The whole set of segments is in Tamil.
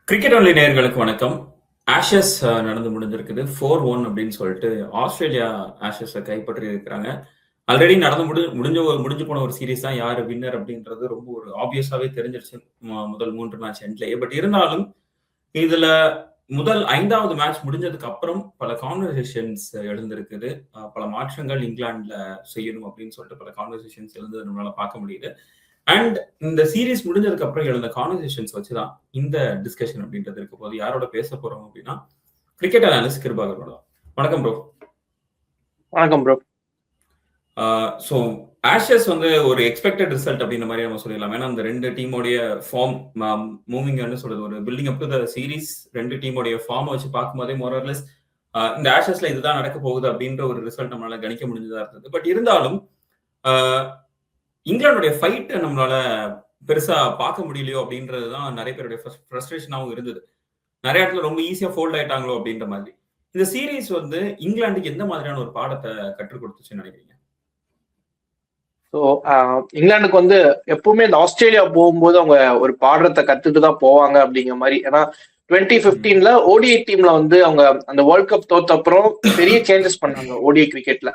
கிரிக்கெட் ஒன்லி நேயர்களுக்கு வணக்கம். ஆஷஸ் நடந்து முடிஞ்சிருக்குது. 4-1 அப்படின்னு சொல்லிட்டு ஆஸ்திரேலியா ஆஷஸை கைப்பற்றி இருக்கிறாங்க. ஆல்ரெடி நடந்து முடிஞ்சு போன ஒரு சீரீஸ் தான் யார் வின்னர் அப்படின்றது ரொம்ப ஒரு ஆப்வியஸாவே தெரிஞ்சிருச்சு முதல் 3 மேட்ச் எண்ட்லயே. பட் இருந்தாலும் இதுல முதல் 5வது மேட்ச் முடிஞ்சதுக்கு அப்புறம் பல கான்வர்சேஷன்ஸ் எழுந்திருக்குது. பல மாற்றங்கள் இங்கிலாந்துல செய்யணும் அப்படின்னு சொல்லிட்டு பல கான்வர்சேஷன்ஸ் எழுந்தது நம்மளால பார்க்க முடியுது. அண்ட் இந்த சீரீஸ் முடிஞ்சதுக்கு அப்புறம் எழுந்த கான்வர்சேஷன்ஸ் வச்சுதான் இந்த டிஸ்கஷன் அப்படின்றது இருக்க போது. யாரோட பேச போறோம் அப்படின்னா கிரிக்கெட் அனாலிஸ்ட் கிருபாகரோட. வணக்கம் ப்ரோ. வணக்கம் ப்ரோ. ஸோ ஆஷஸ் வந்து ஒரு எக்ஸ்பெக்டட் ரிசல்ட் அப்படின்ற மாதிரி நம்ம சொல்லிடலாம். ஏன்னா அந்த ரெண்டு டீமோடைய ஃபார்ம் மூவிங் சொல்றது ஒரு building up to the series. ரெண்டு டீமோடைய ஃபார்மை வச்சு பார்க்கும்போதே மோரர்லெஸ் இந்த ஆஷஸ்ல இதுதான் நடக்க போகுது அப்படின்ற ஒரு ரிசல்ட் நம்மளால கணிக்க முடிஞ்சதா இருந்தது. பட் இருந்தாலும் இங்கிலாந்துடைய ஃபைட் நம்மளால பெருசா பார்க்க முடியலையோ அப்படின்றதுதான் நிறைய பேருடைய ஃப்ரஸ்ட்ரேஷனாகவும் இருந்தது. நிறைய இடத்துல ரொம்ப ஈஸியா ஃபோல்ட் ஆயிட்டாங்களோ அப்படின்ற மாதிரி. இந்த சீரீஸ் வந்து இங்கிலாந்துக்கு எந்த மாதிரியான ஒரு பாடத்தை கற்றுக் கொடுத்துச்சுன்னு நினைக்கிறீங்க? ஸோ இங்கிலாந்துக்கு வந்து எப்பவுமே இந்த ஆஸ்திரேலியா போகும்போது அவங்க ஒரு பாடத்தை கத்துட்டு தான் போவாங்க அப்படிங்கிற மாதிரி. ஏன்னா 2015 ஓடிஐ டீம்ல வந்து அவங்க அந்த வேர்ல்ட் கப் தோத்த அப்புறம் பெரிய சேஞ்சஸ் பண்ணாங்க ஓடிஐ கிரிக்கெட்ல.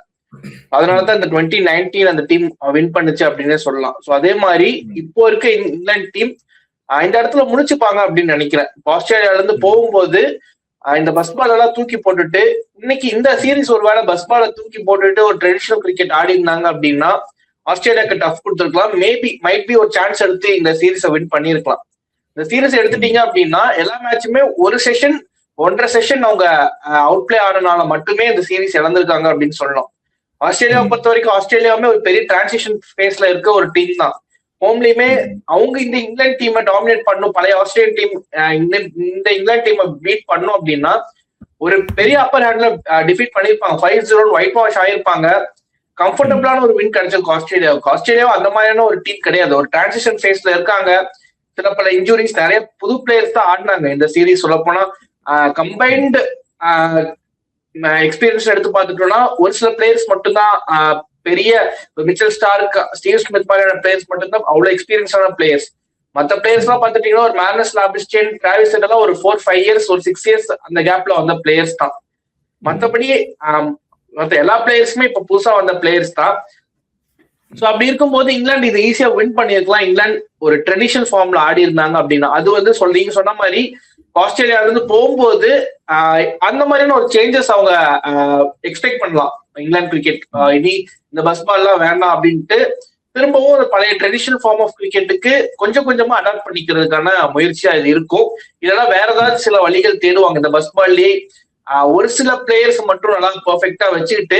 அதனாலதான் இந்த 2019 அந்த டீம் வின் பண்ணுச்சு அப்படின்னே சொல்லலாம். ஸோ அதே மாதிரி இப்போ இருக்க இங்கிலாந்து டீம் இந்த இடத்துல முடிச்சுப்பாங்க அப்படின்னு நினைக்கிறேன். ஆஸ்திரேலியால இருந்து போகும்போது இந்த பஸ் பால் எல்லாம் தூக்கி போட்டுட்டு இன்னைக்கு இந்த சீரீஸ் ஒருவேளை பஸ் பாலை தூக்கி போட்டுட்டு ஒரு ட்ரெடிஷனல் கிரிக்கெட் ஆடி இருந்தாங்க அப்படின்னா ஆஸ்திரேலியாவுக்கு டஃப் கொடுத்துருக்கலாம். மைட் பி ஒரு சான்ஸ் எடுத்து இந்த சீரீஸை வின் பண்ணிருக்கலாம். இந்த சீரீஸ் எடுத்துட்டீங்க அப்படின்னா எல்லா மேட்சுமே ஒரு செஷன் 1.5 செஷன் அவங்க அவுட் பிளே ஆனனால மட்டுமே இந்த சீரீஸ் இழந்திருக்காங்க அப்படின்னு சொல்லலாம். ஆஸ்திரேலியாவை பொறுத்த வரைக்கும் ஆஸ்திரேலியாவுமே ஒரு பெரிய டிரான்சிஷன் ஃபேஸ்ல இருக்க ஒரு டீம் தான். ஹோம்லயுமே அவங்க இந்த இங்கிலாந்து டீமை டாமினேட் பண்ணும், பழைய ஆஸ்திரேலியன் டீம் இந்த இங்கிலாந்து டீமை பீட் பண்ணும் அப்படின்னா ஒரு பெரிய அப்பர் ஹேண்ட்ல டிஃபீட் பண்ணிருப்பாங்க. 5-0 ஒயிட் வாஷ் ஆயிருப்பாங்க. கம்ஃபர்டபுளான ஒரு வின் கிடைச்சிருக்கும் ஆஸ்திரேலியாவுக்கு. ஆஸ்திரேலியாவும் அந்த மாதிரியான ஒரு டீம் கிடையாது. ஒரு டிரான்சிஷன் ஃபேஸ்ல இருக்காங்க. சில பல இன்ஜுரிஸ், நிறைய புது பிளேயர்ஸ் தான் ஆடினாங்க இந்த சீரீஸ். சொல்ல போனா கம்பைன்டு எக்ஸ்பீரியன்ஸ் எடுத்து பார்த்துட்டோம்னா ஒரு சில பிளேயர்ஸ் மட்டும்தான் பெரிய மிச்சல் ஸ்டார்க், ஸ்டீவ் ஸ்மித் மாதிரியான பிளேயர்ஸ் மட்டும்தான் அவ்வளவு எக்ஸ்பீரியன்ஸான பிளேயர்ஸ். மற்ற பிளேயர்ஸ் எல்லாம் பார்த்துட்டீங்கன்னா ஒரு மேர்னஸ் லாபிஸ்டேன், டிராவிஸ் எல்லாம் ஒரு 4-5 இயர்ஸ், ஒரு 6 இயர்ஸ் அந்த கேப்ல வந்த பிளேயர்ஸ் தான். மற்றபடி மற்ற எல்லா பிளேயர்ஸுமே இப்ப புதுசா வந்த பிளேயர்ஸ் தான். ஸோ அப்படி இருக்கும்போது இங்கிலாந்து இதை ஈஸியா வின் பண்ணிருக்கலாம். இங்கிலாந்து ஒரு ட்ரெடிஷனல் ஃபார்ம்ல ஆடி இருந்தாங்க அப்படின்னா அது வந்து நீங்க சொன்ன மாதிரி ஆஸ்திரேலியால இருந்து போகும்போது அந்த மாதிரியான ஒரு சேஞ்சஸ் அவங்க எக்ஸ்பெக்ட் பண்ணலாம். இங்கிலாந்து கிரிக்கெட் இனி இந்த பஸ் பால் எல்லாம் வேண்டாம் அப்படின்ட்டு திரும்பவும் ஒரு பழைய ட்ரெடிஷனல் ஃபார்ம் ஆஃப் கிரிக்கெட்டுக்கு கொஞ்சம் கொஞ்சமா அடாப்ட் பண்ணிக்கிறதுக்கான முயற்சியா இது இருக்கும். இதெல்லாம் வேற ஏதாவது சில வழிகள் தேடுவாங்க. இந்த பஸ் பால்லயே ஒரு சில பிளேயர்ஸ் மட்டும் நல்லா பெர்ஃபெக்டா வச்சுக்கிட்டு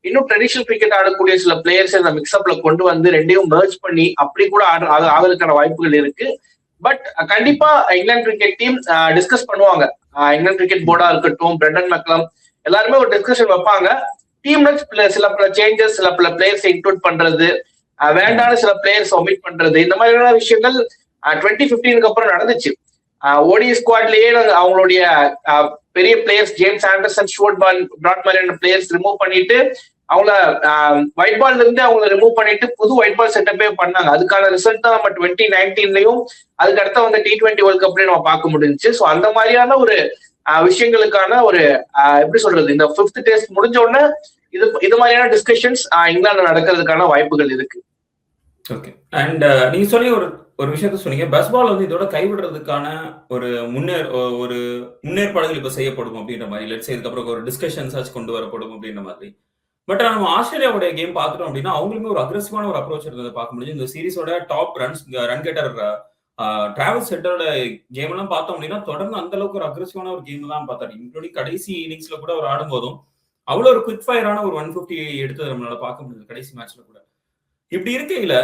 இன்னும் ட்ரெடிஷனல் கிரிக்கெட் ஆடக்கூடிய சில பிளேயர்ஸ் இந்த மிக்ஸ்அப்ல கொண்டு வந்து ரெண்டையும் மெர்ஜ் பண்ணி அப்படி கூட ஆகிறதுக்கான வாய்ப்புகள் இருக்கு. பட் கண்டிப்பா இங்கிலாந்து கிரிக்கெட் டீம் டிஸ்கஸ் பண்ணுவாங்க. இங்கிலாந்து கிரிக்கெட் போர்டா இருக்கட்டும், பிரெண்டன் மெக்லம் எல்லாருமே ஒரு டிஸ்கஷன் வைப்பாங்க. டீம்ல சில பல சேஞ்சஸ், சில பல பிளேயர்ஸ் இன்க்ளூட் பண்றது, வேண்டான சில பிளேயர்ஸ் ஒமிட் பண்றது, இந்த மாதிரியான விஷயங்கள் 2015 அப்புறம் நடந்துச்சு. ஓடி ஸ்குவாட்லயே அவங்களுடைய பெரிய players James Anderson, Stuart Broad மாதிரியான பிளேயர்ஸ் ரிமூவ் பண்ணிட்டு அவங்கள ஒயிட் பால்ல இருந்து அவங்களை ரிமூவ் பண்ணிட்டு புது ஒயிட் பால் செட்டப்பே பண்ணாங்க. அதுக்கான ரிசல்ட் தான் நம்ம 2019லயும் அதுக்கு அடுத்த வந்து T20 வேர்ல்ட் கப்லயும் நம்ம பார்க்க முடிஞ்சுச்சு. ஸோ அந்த மாதிரியான ஒரு விஷயங்களுக்கான ஒரு எப்படி சொல்றது, இந்த 5th டெஸ்ட் முடிஞ்ச உடனே இது மாதிரியான டிஸ்கஷன்ஸ் இங்கிலாந்துல நடக்கிறதுக்கான வாய்ப்புகள் இருக்கு. ஓகே. அண்ட் நீங்க சொன்னீங்க ஒரு விஷயத்த சொன்னீங்க, பஸ் பால் வந்து இதோட கைவிடுறதுக்கான ஒரு முன்னேற்பாடுகள் இப்ப செய்யப்படும் அப்படின்ற மாதிரி. லெட்ஸ் இதுக்கப்புறம் ஒரு டிஸ்கஷன்ஸ் கொண்டு வரப்படும் அப்படின்ற மாதிரி. பட் நம்ம ஆஸ்திரேலியாவுடைய கேம் பார்த்துட்டோம் அப்படின்னா அவங்களுமே ஒரு அக்ரெசிவான ஒரு அப்ரோச் இருந்ததை பார்க்க முடியும். இந்த சீரீஸோட டாப் ரன் கெட்டர் டிராவல்ஸ் ஹெட்டரோட கேம் எல்லாம் பார்த்தோம் அப்படின்னா தொடர்ந்து அந்த அளவுக்கு ஒரு அக்ரெசிவான ஒரு கேம் தான் பார்த்தாரு. இன்க்ளூடிங் கடைசி இன்னிங்ஸ்ல கூட அவர் ஆடும்போதும் அவ்வளவு ஒரு குவிக் ஃபயரான ஒரு 150 எடுத்தது நம்மளால பார்க்க முடியுது கடைசி மேட்ச்ல கூட. இப்படி இருக்கையில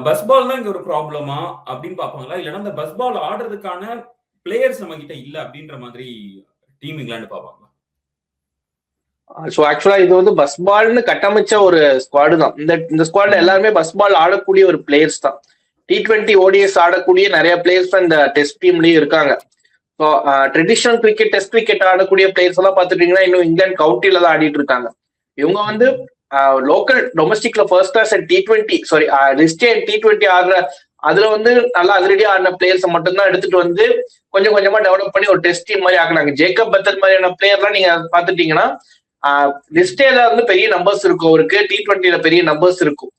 பஸ் பால் தான் இங்க ஒரு ப்ராப்ளமா அப்படின்னு பார்ப்பாங்களா, இல்லைன்னா இந்த பஸ் பால் ஆடுறதுக்கான பிளேயர்ஸ் நம்ம கிட்ட இல்ல அப்படின்ற மாதிரி டீம் இங்கிலாந்து பார்ப்பாங்களா? ஸோ ஆக்சுவலா இது வந்து பஸ் பால்னு கட்டமைச்ச ஒரு ஸ்குவாடு தான். இந்த ஸ்குவாட்ல எல்லாருமே பஸ் பால் ஆடக்கூடிய ஒரு பிளேயர்ஸ் தான். T20 ஓடிஎஸ் ஆடக்கூடிய நிறைய பிளேயர்ஸ் தான் இந்த டெஸ்ட் டீம்லயும் இருக்காங்க. So traditional cricket, test cricket ஆடக்கூடிய பிளேயர்ஸ் எல்லாம் பார்த்துட்டீங்கன்னா இன்னும் இங்கிலாந்து கவுண்டில தான் ஆடிட்டு இருக்காங்க. இவங்க வந்து லோக்கல் டொமஸ்டிக்ல ஃபர்ஸ்ட் கிளாஸ் அண்ட் T20 லிஸ்டே T20 ஆடுற அதுல வந்து நல்லா அதிரடியா ஆடின பிளேயர்ஸை மட்டும்தான் எடுத்துட்டு வந்து கொஞ்சம் கொஞ்சமா டெவலப் பண்ணி ஒரு டெஸ்ட் டீம் மாதிரி ஆக்குனாங்க. ஜேக்கப் பத்தல் மாதிரியான பிளேயர்லாம் நீங்க பாத்துட்டீங்கன்னா லிஸ்டேல வந்து பெரிய நம்பர்ஸ் இருக்கும், அவருக்கு T20ல பெரிய நம்பர்ஸ் இருக்கும்,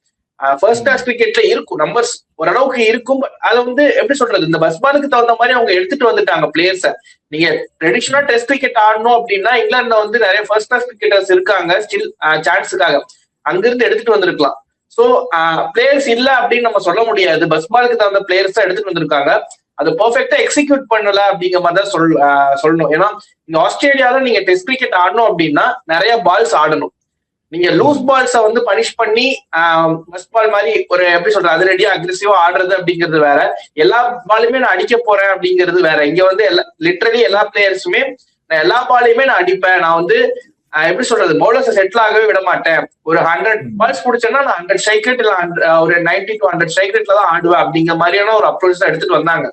ஃபர்ஸ்ட் கிளாஸ் கிரிக்கெட்ல இருக்கும், நம்பர்ஸ் ஓரளவுக்கு இருக்கும். அதை வந்து எப்படி சொல்றது, இந்த பஸ்பாலுக்கு தகுந்த மாதிரி அவங்க எடுத்துட்டு வந்துட்டாங்க பிளேயர்ஸை. நீங்க ட்ரெடிஷனலா டெஸ்ட் கிரிக்கெட் ஆடணும் அப்படின்னா இங்கிலாந்துல வந்து நிறைய ஃபர்ஸ்ட் கிளாஸ் கிரிக்கெட்டர்ஸ் இருக்காங்க ஸ்டில் சான்ஸுக்காக, அங்கிருந்து எடுத்துட்டு வந்திருக்கலாம். சோ பிளேயர்ஸ் இல்ல அப்படின்னு நம்ம சொல்ல முடியாது. பஸ்பாலுக்கு தகுந்த பிளேயர்ஸ் தான் எடுத்துட்டு வந்திருக்காங்க. அது பெர்ஃபெக்டா எக்ஸிக்யூட் பண்ணல அப்படிங்கிற மாதிரி தான் சொல்லணும். ஏன்னா இங்க ஆஸ்திரேலியால நீங்க டெஸ்ட் கிரிக்கெட் ஆடணும் அப்படின்னா நிறைய பால்ஸ் ஆடணும். நீங்க லூஸ் பால்ஸை வந்து பனிஷ் பண்ணி பஸ் பால் மாதிரி ஒரு எப்படி சொல்றது அதிரடியா அக்ரெசிவா ஆடுறது அப்படிங்கிறது வேற, எல்லா பாலுமே நான் அடிக்க போறேன் அப்படிங்கிறது வேற. இங்க வந்து லிட்டரலி எல்லா பிளேயர்ஸுமே நான் எல்லா பாலையுமே நான் அடிப்பேன், நான் வந்து எப்படி சொல்றது பவுலர்ஸ் செட்டில் ஆகவே விட மாட்டேன், ஒரு 100 பால்ஸ் பிடிச்சேன்னா நான் 100 ஸ்ட்ரைக் ரேட் இல்ல ஒரு 90 to 100 ஸ்ட்ரைக் ரேட்ல தான் ஆடுவேன் அப்படிங்கிற மாதிரியான ஒரு அப்ரோச் தான் எடுத்துட்டு வந்தாங்க.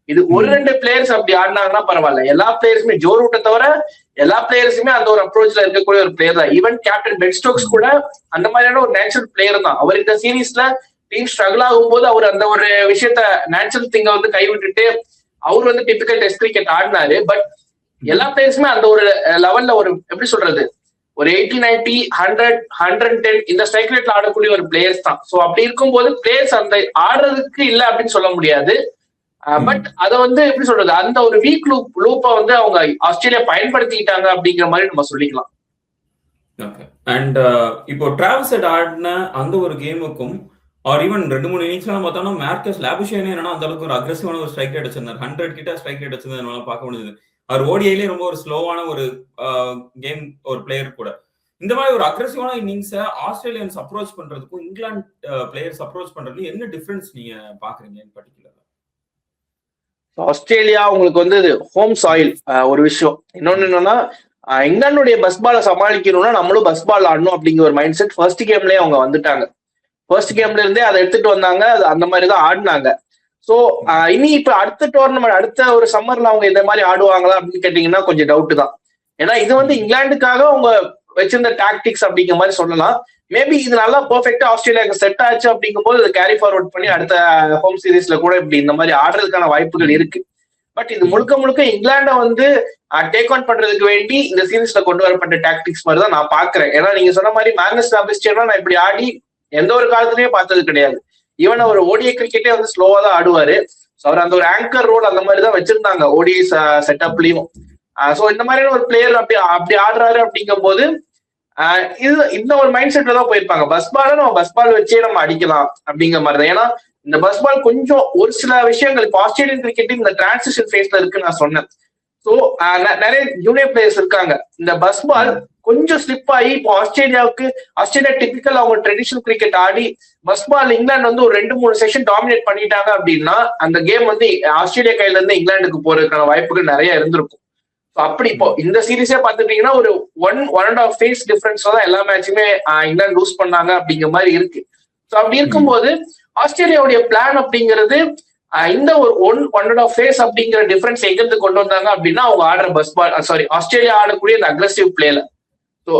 இது ஒரு 2 பிளேயர்ஸ் அப்படி ஆடினாங்கன்னா பரவாயில்ல, எல்லா பிளேயர்ஸுமே ஜோ ரூட்டை தவிர எல்லா பிளேயர்ஸுமே அந்த ஒரு அப்ரோச்ல இருக்கக்கூடிய ஒரு பிளேயர் தான். ஈவன் கேப்டன் பென் ஸ்டோக்ஸ் கூட அந்த மாதிரியான ஒரு நேச்சுரல் பிளேயர் தான். அவர் இந்த சீரீஸ்ல டீம் ஸ்ட்ரகிள் ஆகும் போது அவர் அந்த ஒரு விஷயத்த நேச்சுரல் திங்க வந்து கைவிட்டுட்டு அவர் வந்து டிபிக்கல் டெஸ்ட் கிரிக்கெட் ஆடினாரு. பட் எல்லா பிளேயர்ஸுமே அந்த ஒரு லெவல்ல ஒரு எப்படி சொல்றது ஒரு 80, 90, 100, 110 இந்த ஸ்ட்ரைக் ரேட்ல ஆடக்கூடிய ஒரு பிளேயர்ஸ் தான். சோ அப்படி இருக்கும்போது பிளேயர்ஸ் அந்த ஆடுறதுக்கு இல்ல அப்படின்னு சொல்ல முடியாது. பட் அதை வந்து எப்படி சொல்றது அந்த ஒரு வீக் லூப்பை வந்து அவங்க ஆஸ்திரேலியா பயன்படுத்திக்கிட்டாங்க அப்படிங்கிற மாதிரி நம்ம சொல்லிக்கலாம். அண்ட் இப்போ டிராவிஸ் ஹெட் ஆடின அந்த ஒரு கேமுக்கும் ஆர் ஈவன் 2-3 இன்னிங்ஸ்லாம் பார்த்தோம்னா மார்க்கஸ் லாபுஷேனே என்னன்னா அந்த அளவுக்கு ஒரு அக்ரெசிவான ஒரு ஸ்ட்ரைக் ரேட் வச்சிருந்தார், 100 கிட்ட ஸ்ட்ரைக் ரேட் வச்சிருந்தது பார்க்க முடியுது. அவர் ஓடிஐலேயே ரொம்ப ஒரு ஸ்லோவான ஒரு கேம் ஒரு பிளேயர் கூட. இந்த மாதிரி ஒரு அக்ரெசிவான இன்னிங்ஸை ஆஸ்திரேலியன்ஸ் அப்ரோச் பண்றதுக்கும் இங்கிலாந்து பிளேயர்ஸ் அப்ரோச் பண்றதுக்கும் என்ன டிஃபரன்ஸ் நீங்க பாக்குறீங்க இன் பர்டிகுலர்? ஆஸ்திரேலியா உங்களுக்கு வந்து ஹோம் சாயில் ஒரு விஷயம். இன்னொன்னு என்னன்னா இங்கிலாந்துடைய பஸ் பாலை சமாளிக்கணும்னா நம்மளும் பஸ் பால் ஆடணும் அப்படிங்கிற ஒரு மைண்ட் செட் ஃபர்ஸ்ட் கேம்லயே அவங்க வந்துட்டாங்க. ஃபர்ஸ்ட் கேம்ல இருந்தே அதை எடுத்துட்டு வந்தாங்க, அந்த மாதிரி தான் ஆடினாங்க. சோ இனி இப்ப அடுத்த டோர்னமெண்ட் அடுத்த ஒரு சம்மர்ல அவங்க இந்த மாதிரி ஆடுவாங்களா அப்படின்னு கேட்டீங்கன்னா கொஞ்சம் டவுட் தான். ஏன்னா இது வந்து இங்கிலாந்துக்காக அவங்க வச்சிருந்த டாக்டிக்ஸ் அப்படிங்கிற மாதிரி சொல்லலாம். மேபி இது நல்லா பெர்ஃபெக்டா ஆஸ்திரேலியாவுக்கு செட் ஆச்சு அப்படிங்கும் போது கேரி ஃபார்வர்ட் பண்ணி அடுத்த ஹோம் சீரீஸ்ல கூட இப்படி இந்த மாதிரி ஆடுறதுக்கான வாய்ப்புகள் இருக்கு. பட் இது முழுக்க முழுக்க இங்கிலாண்டை வந்து டேக் ஆன் பண்றதுக்கு வேண்டி இந்த சீரீஸ்ல கொண்டு வரப்பட்ட டாக்டிக்ஸ் மாதிரி தான் நான் பாக்குறேன். ஏன்னா நீங்க சொன்ன மாதிரி மேக்னஸ் லாபுஷேனா நான் இப்படி ஆடி எந்த ஒரு காலத்துலயும் பார்த்தது கிடையாது. ஈவன் அவர் ஓடிஐ கிரிக்கெட்டே வந்து ஸ்லோவா தான் ஆடுவாரு. அவர் அந்த ஒரு ஆங்கர் ரோல் அந்த மாதிரி தான் வச்சிருந்தாங்க ஓடிஐ செட்டப்லயும். சோ இந்த மாதிரியான ஒரு பிளேயர் அப்படி ஆடுறாரு அப்படிங்கும் போது இது இந்த ஒரு மைண்ட் செட்ல தான் போயிருப்பாங்க. பஸ் பால நம்ம பஸ் பால் வச்சே நம்ம அடிக்கலாம் அப்படிங்கிற மாதிரி தான். ஏன்னா இந்த பஸ் பால் கொஞ்சம் ஒரு சில விஷயங்கள் இப்போ ஆஸ்திரேலியன் கிரிக்கெட் இந்த டிரான்சிஷன் ஃபேஸ்ல இருக்குன்னு நான் சொன்னேன். ஸோ நிறைய ஜூனியர் பிளேயர்ஸ் இருக்காங்க. இந்த பஸ் பால் கொஞ்சம் ஸ்லிப் ஆகி இப்போ ஆஸ்திரேலியா டிபிக்கல் அவங்க ட்ரெடிஷனல் கிரிக்கெட் ஆடி பஸ் பால் இங்கிலாந்து வந்து ஒரு 2-3 செஷன் டாமினேட் பண்ணிட்டாங்க அப்படின்னா அந்த கேம் வந்து ஆஸ்திரேலியா கையில இருந்து இங்கிலாந்துக்கு போறதுக்கான வாய்ப்புகள் நிறைய இருந்திருக்கும். அப்படி இப்போ இந்த சீரீஸே பாத்துட்டீங்கன்னா ஒரு 1.5 ஃபேஸ் டிஃபரன்ஸ் தான் எல்லா மேட்சுமே இங்கிலாந்து லூஸ் பண்ணாங்க அப்படிங்கிற மாதிரி இருக்கு. ஸோ அப்படி இருக்கும்போது ஆஸ்திரேலியாவுடைய பிளான் அப்படிங்கிறது இந்த ஒரு 1.5 ஃபேஸ் அப்படிங்கிற டிஃபரன்ஸ் எங்கிருந்து கொண்டு வந்தாங்க அப்படின்னா அவங்க ஆடுற பஸ் பால் ஆஸ்திரேலியா ஆடக்கூடிய அந்த அக்ரெசிவ் பிளேல. ஸோ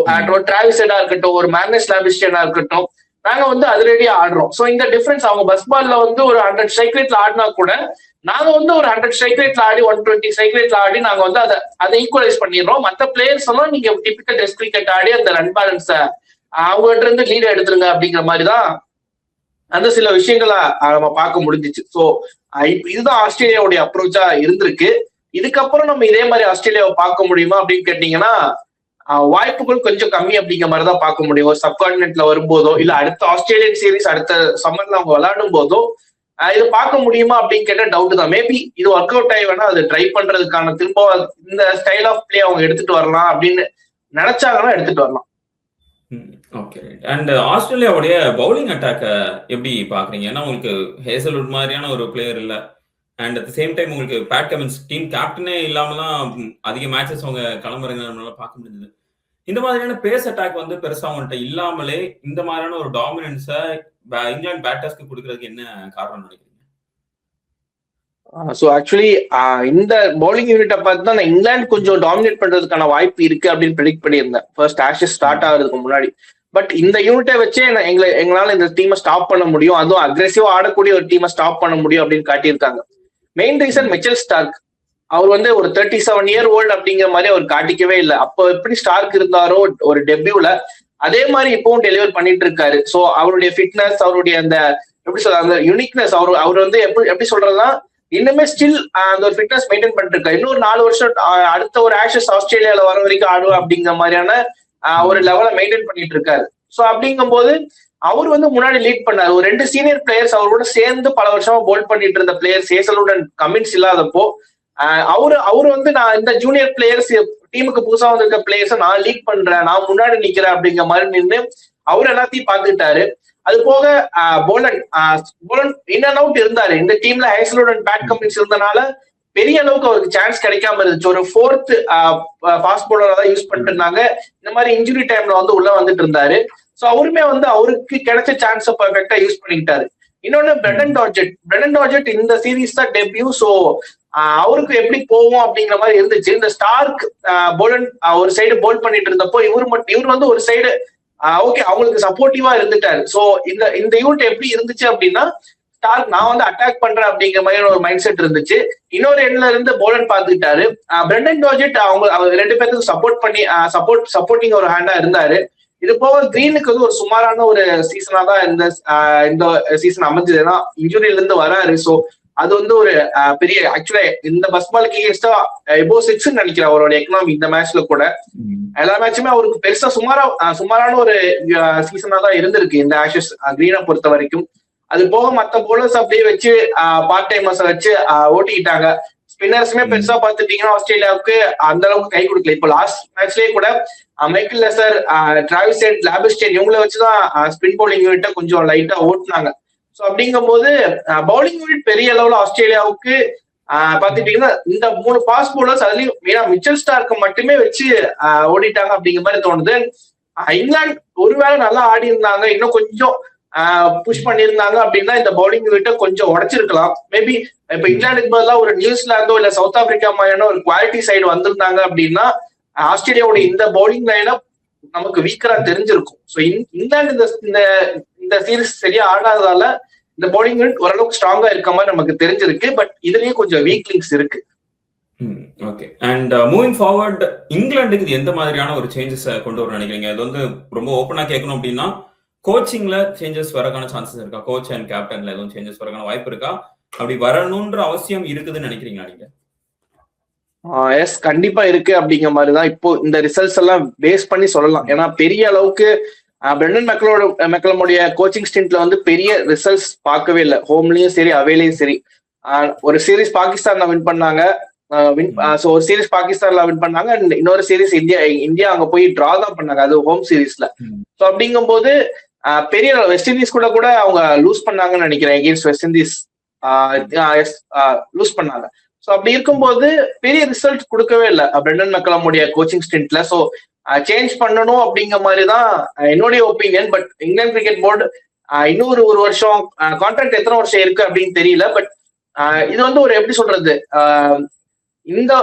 டிராவிஸ் ஹெட்டா இருக்கட்டும், ஒரு மேக்னஸ் லாபுஷேனா இருக்கட்டும், நாங்க வந்து அதிரடியா ஆடுறோம். ஸோ இந்த டிஃபரன்ஸ் அவங்க பஸ் பால்ல வந்து ஒரு 100 ஸ்ட்ரைக் ரேட்ல ஆடினா கூட நாங்க வந்து ஒரு 100 ஸ்ட்ரைக் ரேட்ல ஆடி 120 ஸ்ட்ரைக் ரேட்ல ஆடி நாங்க வந்து அதை ஈக்குவலைஸ் பண்ணிடுறோம். மற்ற பிளேயர்ஸ் எல்லாம் நீங்க டிபிக்கல் டெஸ்ட் கிரிக்கெட் ஆடி அந்த ரன் பேலன்ஸ அவங்ககிட்ட இருந்து லீட் எடுத்துருங்க அப்படிங்கிற மாதிரிதான் அந்த சில விஷயங்களை நம்ம பார்க்க முடிஞ்சிச்சு. ஸோ இதுதான் ஆஸ்திரேலியாவுடைய அப்ரோச்சா இருந்திருக்கு. இதுக்கப்புறம் நம்ம இதே மாதிரி ஆஸ்திரேலியாவை பார்க்க முடியுமா அப்படின்னு கேட்டீங்கன்னா வாய்ப்புகள் கொஞ்சம் கம்மி அப்படிங்கிற மாதிரி தான் பார்க்க முடியும். ஒரு சப்கான்டினென்ட்ல வரும்போதோ இல்ல அடுத்த ஆஸ்திரேலியன் சீரீஸ் அடுத்த சம்மர்ல அவங்க விளையாடும் போதோ இது பார்க்க முடியுமா அப்படின்னு கேட்ட டவுட் தான். மேபி இது ஒர்க் அவுட் ஆகி வேணா அது ட்ரை பண்றதுக்கான திரும்ப இந்த ஸ்டைல் ஆஃப் பிளே அவங்க எடுத்துட்டு வரலாம் அப்படின்னு நினைச்சாங்கன்னா எடுத்துட்டு வரலாம். ஓகே. அண்ட் ஆஸ்திரேலியாவுடைய பவுலிங் அட்டாக்க எப்படி பாக்குறீங்க? ஏன்னா உங்களுக்கு ஹேசல்வுட் மாதிரியான ஒரு பிளேயர் இல்ல, அண்ட் அட் சேம் டைம் உங்களுக்கு பேட் கமின்ஸ் டீம் கேப்டனே இல்லாம தான் அதிக மேட்சஸ் அவங்க கிளம்புறதுனால பார்க்க முடிஞ்சது. இந்த மாதிரியான பேஸ் அட்டாக் வந்து பெருசா அவங்கள்ட்ட இல்லாமலே இந்த மாதிரியான ஒரு டாமினன்ஸை இங்கிலாந்து பேட்டர்ஸ்க்கு கொடுக்கறதுக்கு என்ன காரணம் நினைக்கிறீங்க? ஸோ ஆக்சுவலி இந்த பவுலிங் யூனிட்டை பார்த்து தான் இங்கிலாந்து கொஞ்சம் டாமினேட் பண்றதுக்கான வாய்ப்பு இருக்கு அப்படின்னு ப்ரெடிக்ட் பண்ணியிருந்தேன் ஃபர்ஸ்ட் ஆஷஸ் ஸ்டார்ட் ஆகிறதுக்கு முன்னாடி. பட் இந்த யூனிட்டை வச்சே எங்களால இந்த டீமை ஸ்டாப் பண்ண முடியும், அதுவும் அக்ரெசிவா ஆடக்கூடிய ஒரு டீமை ஸ்டாப் பண்ண முடியும் அப்படின்னு காட்டியிருக்காங்க. Main reason Mitchell Starc. அவர் வந்து ஒரு 37 இயர் ஓல்டு அப்படிங்கிற மாதிரி அவர் காட்டிக்கவே இல்லை. அப்போ எப்படி ஸ்டார்க் இருந்தாரோ ஒரு டெபியூல, அதே மாதிரி இப்பவும் டெலிவர் பண்ணிட்டு இருக்காரு. ஸோ அவருடைய ஃபிட்னஸ், அவருடைய அந்த எப்படி சொல்ற அந்த யூனிக்னஸ், அவர் வந்து எப்படி சொல்றதுன்னா இன்னுமே ஸ்டில் அந்த ஒரு ஃபிட்னஸ் மெயின்டைன் பண்ணிட்டு இருக்காரு. இன்னொரு 4 வருஷம் அடுத்த ஒரு ஆஷஸ் ஆஸ்திரேலியால வர வரைக்கும் ஆடுவா அப்படிங்கிற மாதிரியான ஒரு லெவலை மெயின்டைன் பண்ணிட்டு இருக்காரு. ஸோ அப்படிங்கும் போது அவர் வந்து முன்னாடி லீட் பண்ணாரு. ஒரு 2 சீனியர் பிளேயர்ஸ் அவரோட சேர்ந்து பல வருஷமா போல்ட் பண்ணிட்டு இருந்த பிளேயர்ஸ் ஹேசல்வுட் அண்ட் கமின்ஸ் இல்லாதப்போ அவரு வந்து நான் இந்த ஜூனியர் பிளேயர்ஸ் டீமுக்கு புதுசா வந்திருக்க பிளேயர்ஸ் நான் லீட் பண்றேன், நான் முன்னாடி நிக்கிறேன் அப்படிங்கிற மாதிரி நின்று அவர் எல்லாத்தையும் பார்த்துக்கிட்டாரு. அது போக போலன் இன் அண்ட் அவுட் இருந்தாரு. இந்த டீம்ல ஹேசல்வுட் அண்ட் பேட் கமின்ஸ் இருந்தனால பெரிய அளவுக்கு அவருக்கு சான்ஸ் கிடைக்காம இருந்துச்சு. ஒரு 4th ஃபாஸ்ட் பவுலரா தான் யூஸ் பண்ணிட்டு இருந்தாங்க. இந்த மாதிரி இன்ஜுரி டைம்ல வந்து உள்ள வந்துட்டு இருந்தாரு. ஸோ அவருமே வந்து அவருக்கு கிடைச்ச சான்ஸை பெர்ஃபெக்டா யூஸ் பண்ணிக்கிட்டாரு. இன்னொன்னு பிரெண்டன் டார்ஜெட் இந்த சீரீஸ் தான் டெபியூ. ஸோ அவருக்கு எப்படி போவோம் அப்படிங்கிற மாதிரி இருந்துச்சு. இந்த ஸ்டார்க் போலன் ஒரு சைடு போல் பண்ணிட்டு இருந்தப்போ இவர் வந்து ஒரு சைடு ஓகே அவங்களுக்கு சப்போர்ட்டிவா இருந்துட்டாரு. ஸோ இந்த யூனிட் எப்படி இருந்துச்சு அப்படின்னா ஸ்டார்க் நான் வந்து அட்டாக் பண்றேன் அப்படிங்கிற மாதிரி ஒரு மைண்ட் செட் இருந்துச்சு. இன்னொரு எண்ட்ல இருந்து போலன் பார்த்துக்கிட்டாரு. பிரெண்டன் டார்ஜெட் அவங்க 2 பேருக்கு சப்போர்ட்டிங் ஒரு ஹேண்டா இருந்தாரு. இது போக கிரீனுக்கு வந்து ஒரு சுமாரான ஒரு சீசனா தான் இந்த சீசன் அமைஞ்சது. ஏன்னா இன்ஜுரியில இருந்து வராரு. ஸோ அது வந்து ஒரு பெரிய ஆக்சுவலா இந்த பஸ்பாலுக்கு எகேன்ஸ்டா எபோ 6 நினைக்கிறேன் அவரோட எக்கனாமி. இந்த மேட்ச்ல கூட எல்லா மேட்சுமே அவருக்கு பெருசா சுமாரான ஒரு சீசனா தான் இருந்திருக்கு இந்த ஆஷஸ் கிரீனை பொறுத்த வரைக்கும். அது போக மத்த போலர்ஸ் அப்படியே வச்சு பார்ட் டைமர்ஸ் வச்சு ஓட்டிக்கிட்டாங்க. ஸ்பின்னர்ஸுமே பெருசா பார்த்துட்டீங்கன்னா ஆஸ்திரேலியாவுக்கு அந்த அளவுக்கு கை கொடுக்கல. இப்போ லாஸ்ட் மேட்ச்லயே கூட மைக்கேல் லெசர், டிராவிஸ் ஹெட், லாபிஸ்டேன் இவங்களை வச்சுதான் ஸ்பின் பவுலிங் யூனிட்ட கொஞ்சம் லைட்டா ஓட்டுனாங்க. ஸோ அப்படிங்கும் போது பவுலிங் யூனிட் பெரிய அளவுல ஆஸ்திரேலியாவுக்கு பாத்துட்டீங்கன்னா இந்த 3 ஃபாஸ்ட் பவுலர்ஸ் அதுலயும் மெயினா மிச்சல் ஸ்டார்க்கு மட்டுமே வச்சு ஓடிட்டாங்க அப்படிங்கிற மாதிரி தோணுது. இங்கிலாந்து ஒருவேளை நல்லா ஆடி இருந்தாங்க, இன்னும் கொஞ்சம் புஷ் பண்ணியிருந்தாங்க அப்படின்னா இந்த பவுலிங் யூனிட்டை கொஞ்சம் உடைச்சிருக்கலாம். மேபி இப்ப இங்கிலாந்துக்கு பதிலாக ஒரு நியூசிலாந்தோ இல்ல சவுத் ஆப்பிரிக்கா மாதிரியான ஒரு குவாலிட்டி சைடு வந்திருந்தாங்க அப்படின்னா ஆஸ்திரேலியாவோட இந்த பவுலிங் லைனா நமக்கு வீக்கரா தெரிஞ்சிருக்கும். ஸோ இங்கிலாந்து இந்த சீரீஸ் சரியா ஆடாததால இந்த பவுலிங் யூனிட் ஓரளவுக்கு ஸ்ட்ராங்கா இருக்க மாதிரி நமக்கு தெரிஞ்சிருக்கு. பட் இதுலயும் கொஞ்சம் வீக் லிங்க்ஸ் இருக்கு. ஓகே. அண்ட் மூவிங் ஃபார்வர்ட் இங்கிலாந்துக்கு இது எந்த மாதிரியான ஒரு சேஞ்சஸ் கொண்டு வர நினைக்கிறீங்க? இது வந்து ரொம்ப ஓப்பனா கேட்கணும் அப்படின்னா கோச்சிங்ல சேஞ்சஸ் வரக்கான சான்சஸ் இருக்கா? கோச் அண்ட் கேப்டன்ல எதுவும் சேஞ்சஸ் வரக்கான வாய்ப்பு இருக்கா? அப்படி வரணும்ன்ற அவசியம் இருக்குதுன்னு நினைக்கிறீங்களா நீங்க? எஸ், கண்டிப்பா இருக்கு அப்படிங்கிற மாதிரிதான் இப்போ இந்த ரிசல்ட்ஸ் எல்லாம் பேஸ் பண்ணி சொல்லலாம். ஏன்னா பெரிய அளவுக்கு பிரெண்டன் மெக்கலமுடைய கோச்சிங் ஸ்டின்ட்ல வந்து பெரிய ரிசல்ட்ஸ் பார்க்கவே இல்லை. ஹோம்லயும் சரி அவேலையும் சரி. ஒரு சீரீஸ் பாகிஸ்தான்ல வின் பண்ணாங்க. ஒரு சீரீஸ் பாகிஸ்தான்ல வின் பண்ணாங்க. இன்னொரு சீரீஸ் இந்தியா அங்க போய் டிரா தான் பண்ணாங்க, அது ஹோம் சீரீஸ்ல. ஸோ அப்படிங்கும் போது பெரிய வெஸ்ட் இண்டீஸ் கூட அவங்க லூஸ் பண்ணாங்கன்னு நினைக்கிறேன். எகெயின்ஸ்ட் வெஸ்ட் இண்டீஸ் லூஸ் பண்ணாங்க. ஸோ அப்படி இருக்கும்போது பெரிய ரிசல்ட் கொடுக்கவே இல்லை பிரெண்டன் மெக்கலமுடைய கோச்சிங் ஸ்டின்ட்ல. ஸோ சேஞ்ச் பண்ணணும் அப்படிங்கிற மாதிரி தான் என்னுடைய opinion. But England cricket board இன்னொரு ஒரு வருஷம் கான்ட்ராக்ட் எத்தனை வருஷம் இருக்கு அப்படின்னு தெரியல. பட் இது வந்து ஒரு எப்படி சொல்றது இந்த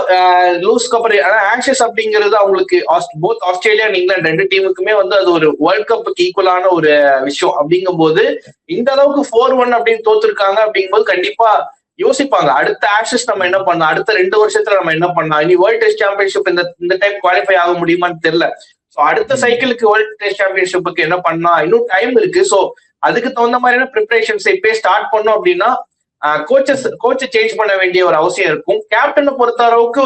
லூஸ்க்கு அப்புறம் ஆஷஸ் அப்படிங்கிறது அவங்களுக்கு போத் ஆஸ்திரேலியா அண்ட் இங்கிலாந்து 2 டீமுக்குமே வந்து அது ஒரு வேர்ல்ட் கப்புக்கு ஈக்குவலான ஒரு விஷயம். அப்படிங்கும் போது இந்த அளவுக்கு 4-1 அப்படின்னு தோத்துருக்காங்க அப்படிங்கும்போது கண்டிப்பா யோசிப்பாங்க அடுத்த ஆஷஸ் நம்ம என்ன பண்ணலாம், அடுத்த 2 வருஷத்துல நம்ம என்ன பண்ணலாம், இனி வேர்ல்ட் டெஸ்ட் சாம்பியன்ஷிப் இந்த டைம் குவாலிஃபை ஆக முடியுமான்னு தெரியல. ஸோ அடுத்த சைக்கிளுக்கு வேர்ல்ட் டெஸ்ட் சாம்பியன்ஷிப்புக்கு என்ன பண்ணலாம், இன்னும் டைம் இருக்கு. ஸோ அதுக்கு தகுந்த மாதிரியான ப்ரிப்பரேஷன்ஸ் இப்பயே ஸ்டார்ட் பண்ணோம் அப்படின்னா கோச்சை சேஞ்ச் பண்ண வேண்டிய ஒரு அவசியம் இருக்கும். கேப்டனை பொறுத்த அளவுக்கு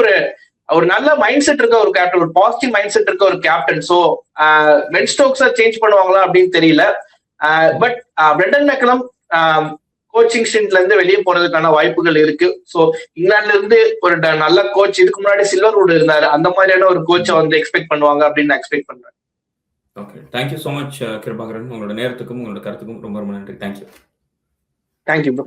ஒரு நல்ல மைண்ட் செட் இருக்க ஒரு கேப்டன், ஒரு பாசிட்டிவ் மைண்ட் செட் இருக்க ஒரு கேப்டன். ஸோ பென் ஸ்டோக்ஸை சேஞ்ச் பண்ணுவாங்களா அப்படின்னு தெரியல. பட் பிரெண்டன் மெக்கலம் கோச்சிங் ஸ்டின்ட்ல இருந்து வெளியே போறதுக்கான வாய்ப்புகள் இருக்கு. ஸோ இங்கிலாந்துல இருந்து ஒரு நல்ல கோச், இதுக்கு முன்னாடி சில்வர்வுட் இருந்தாரு, அந்த மாதிரியான ஒரு கோச்சை வந்து எக்ஸ்பெக்ட் பண்ணுவாங்க அப்படின்னு நான் எக்ஸ்பெக்ட் பண்றேன். Okay, thank you so much Kirubakaran. உங்களோட நேரத்துக்கும் உங்களோட கருத்துக்கும் ரொம்ப ரொம்ப நன்றி. தேங்க்யூ. Thank you bro.